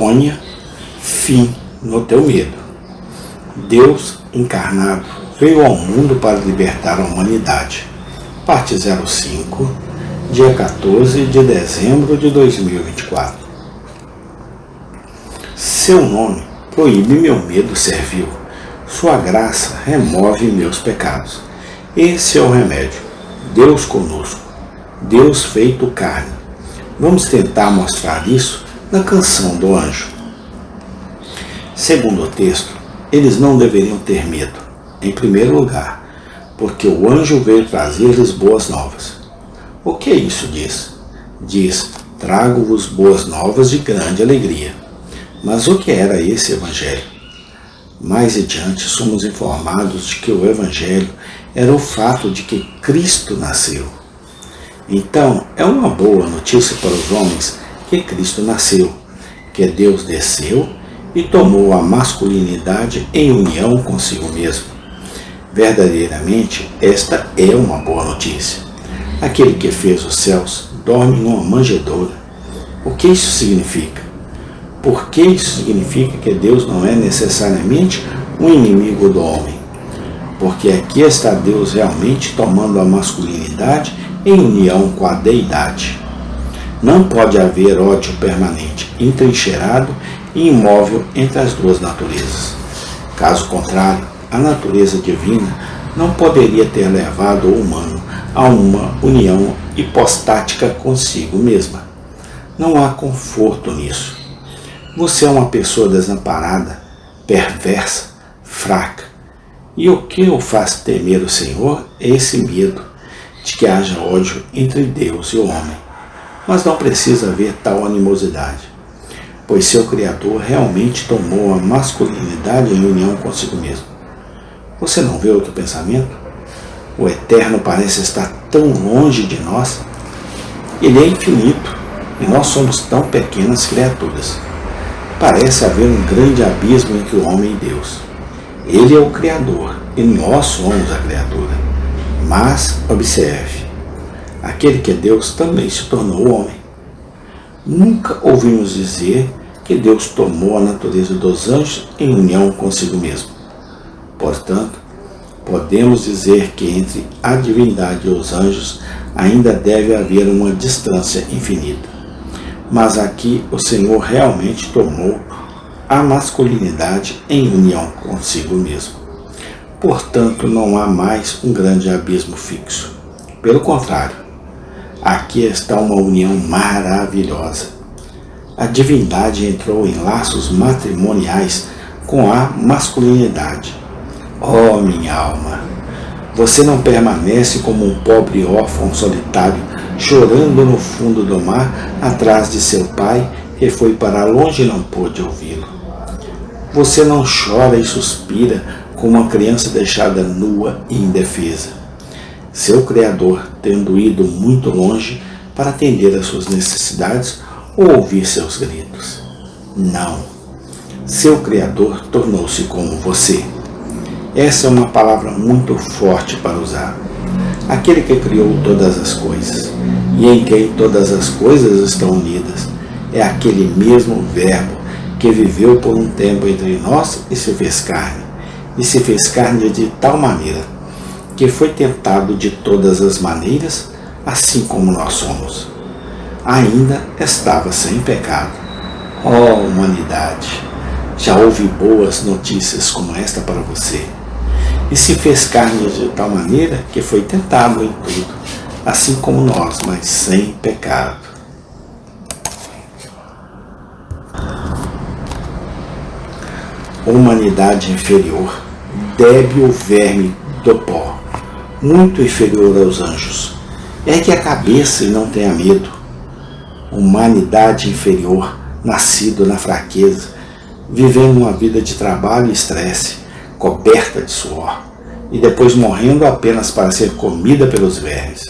ponha fim no teu medo. Deus encarnado veio ao mundo para libertar a humanidade. Parte 05, dia 14 de dezembro de 2024. Seu nome proíbe meu medo servil. Sua graça remove meus pecados. Esse é o remédio. Deus conosco. Deus feito carne. Vamos tentar mostrar isso na canção do anjo. Segundo o texto, eles não deveriam ter medo, em primeiro lugar, porque o anjo veio trazer-lhes boas novas. O que isso diz? Diz, trago-vos boas novas de grande alegria. Mas o que era esse evangelho? Mais adiante somos informados de que o evangelho era o fato de que Cristo nasceu. Então, é uma boa notícia para os homens que Cristo nasceu, que Deus desceu e tomou a masculinidade em união consigo mesmo. Verdadeiramente, esta é uma boa notícia. Aquele que fez os céus dorme numa manjedoura. O que isso significa? Por que isso significa que Deus não é necessariamente um inimigo do homem? Porque aqui está Deus realmente tomando a masculinidade em união com a deidade. Não pode haver ódio permanente, entrincheirado e imóvel entre as duas naturezas. Caso contrário, a natureza divina não poderia ter levado o humano a uma união hipostática consigo mesma. Não há conforto nisso. Você é uma pessoa desamparada, perversa, fraca. E o que o faz temer o Senhor é esse medo de que haja ódio entre Deus e o homem. Mas não precisa haver tal animosidade, pois seu Criador realmente tomou a masculinidade em união consigo mesmo. Você não vê outro pensamento? O Eterno parece estar tão longe de nós. Ele é infinito e nós somos tão pequenas criaturas. Parece haver um grande abismo entre o homem e Deus. Ele é o Criador e nós somos a criatura. Mas, observe, aquele que é Deus também se tornou homem. Nunca ouvimos dizer que Deus tomou a natureza dos anjos em união consigo mesmo. Portanto, podemos dizer que entre a divindade e os anjos ainda deve haver uma distância infinita. Mas aqui o Senhor realmente tomou a masculinidade em união consigo mesmo. Portanto, não há mais um grande abismo fixo. Pelo contrário, aqui está uma união maravilhosa. A divindade entrou em laços matrimoniais com a masculinidade. Oh, minha alma! Você não permanece como um pobre órfão solitário, chorando no fundo do mar, atrás de seu pai, que foi para longe e não pôde ouvi-lo. Você não chora e suspira como uma criança deixada nua e indefesa. Seu Criador, tendo ido muito longe para atender às suas necessidades ou ouvir seus gritos. Não. Seu Criador tornou-se como você. Essa é uma palavra muito forte para usar. Aquele que criou todas as coisas, e em quem todas as coisas estão unidas, é aquele mesmo Verbo que viveu por um tempo entre nós e se fez carne. E se fez carne de tal maneira que foi tentado de todas as maneiras, assim como nós somos. Ainda estava sem pecado. Oh, humanidade! Já houve boas notícias como esta para você. E se fez carne de tal maneira que foi tentado em tudo, assim como nós, mas sem pecado. Humanidade inferior, débil verme do pó, muito inferior aos anjos. Ergue a cabeça e não tenha medo. Humanidade inferior, nascido na fraqueza, vivendo uma vida de trabalho e estresse, coberta de suor, e depois morrendo apenas para ser comida pelos vermes.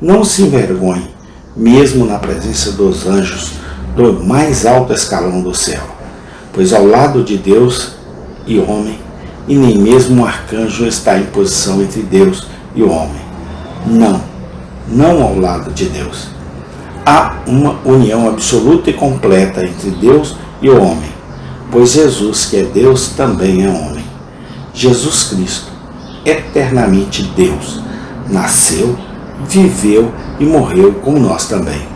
Não se envergonhe, mesmo na presença dos anjos, do mais alto escalão do céu, pois ao lado de Deus e homem, e nem mesmo um arcanjo está em posição entre Deus e o homem. Não ao lado de Deus. Há uma união absoluta e completa entre Deus e o homem, pois Jesus, que é Deus, também é homem. Jesus Cristo, eternamente Deus, nasceu, viveu e morreu como nós também.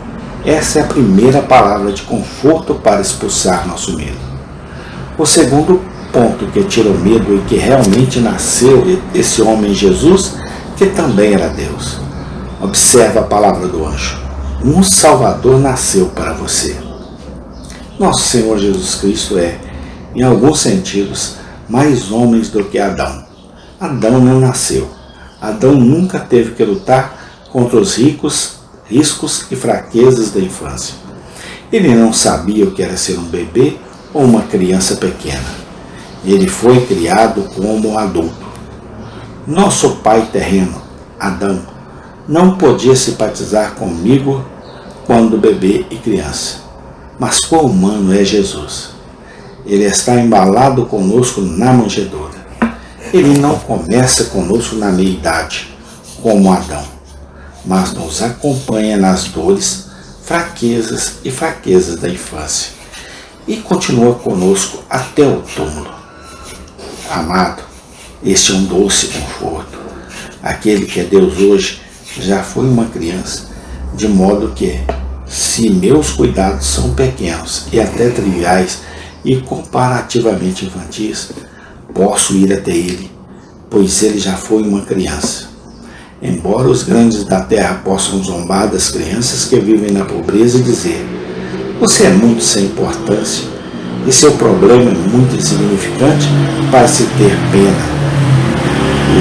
Essa é a primeira palavra de conforto para expulsar nosso medo. O segundo ponto que tira o medo e que realmente nasceu esse homem Jesus, que também era Deus. Observa a palavra do anjo. Um Salvador nasceu para você. Nosso Senhor Jesus Cristo é, em alguns sentidos, mais homem do que Adão. Adão não nasceu. Adão nunca teve que lutar contra os riscos e fraquezas da infância. Ele não sabia o que era ser um bebê ou uma criança pequena. Ele foi criado como um adulto. Nosso pai terreno, Adão, não podia simpatizar comigo quando bebê e criança. Mas quão humano é Jesus. Ele está embalado conosco na manjedoura. Ele não começa conosco na meia-idade, como Adão, mas nos acompanha nas dores, fraquezas da infância e continua conosco até o túmulo. Amado, este é um doce conforto. Aquele que é Deus hoje já foi uma criança, de modo que, se meus cuidados são pequenos e até triviais e comparativamente infantis, posso ir até ele, pois ele já foi uma criança. Embora os grandes da terra possam zombar das crianças que vivem na pobreza e dizer: você é muito sem importância e seu problema é muito insignificante para se ter pena.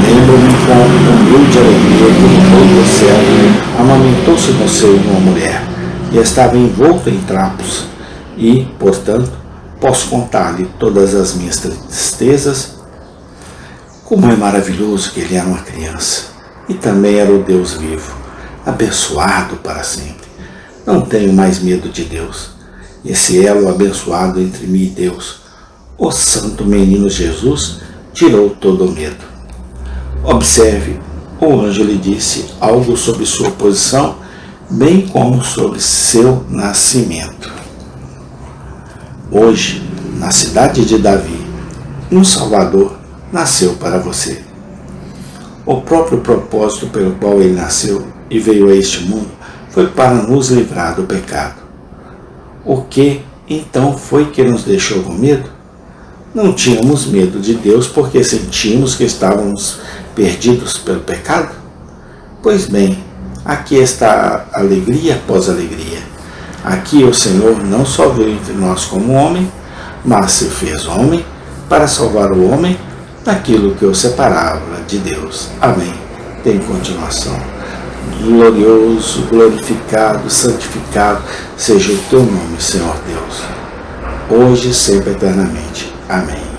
Lembro-me como o humilde alegria que no meio do céu amamentou-se no seio de uma mulher e estava envolto em trapos e, portanto, posso contar-lhe todas as minhas tristezas. Como é maravilhoso que ele era uma criança e também era o Deus vivo, abençoado para sempre. Não tenho mais medo de Deus. Esse elo abençoado entre mim e Deus, o santo menino Jesus, tirou todo o medo. Observe, o anjo lhe disse algo sobre sua posição, bem como sobre seu nascimento. Hoje, na cidade de Davi, um Salvador nasceu para você. O próprio propósito pelo qual ele nasceu e veio a este mundo foi para nos livrar do pecado. O que, então, foi que nos deixou com medo? Não tínhamos medo de Deus porque sentíamos que estávamos perdidos pelo pecado? Pois bem, aqui está alegria após alegria. Aqui o Senhor não só veio entre nós como homem, mas se fez homem para salvar o homem daquilo que o separava de Deus. Amém. Tem continuação. Glorioso, glorificado, santificado seja o teu nome, Senhor Deus, hoje e sempre eternamente. Amém.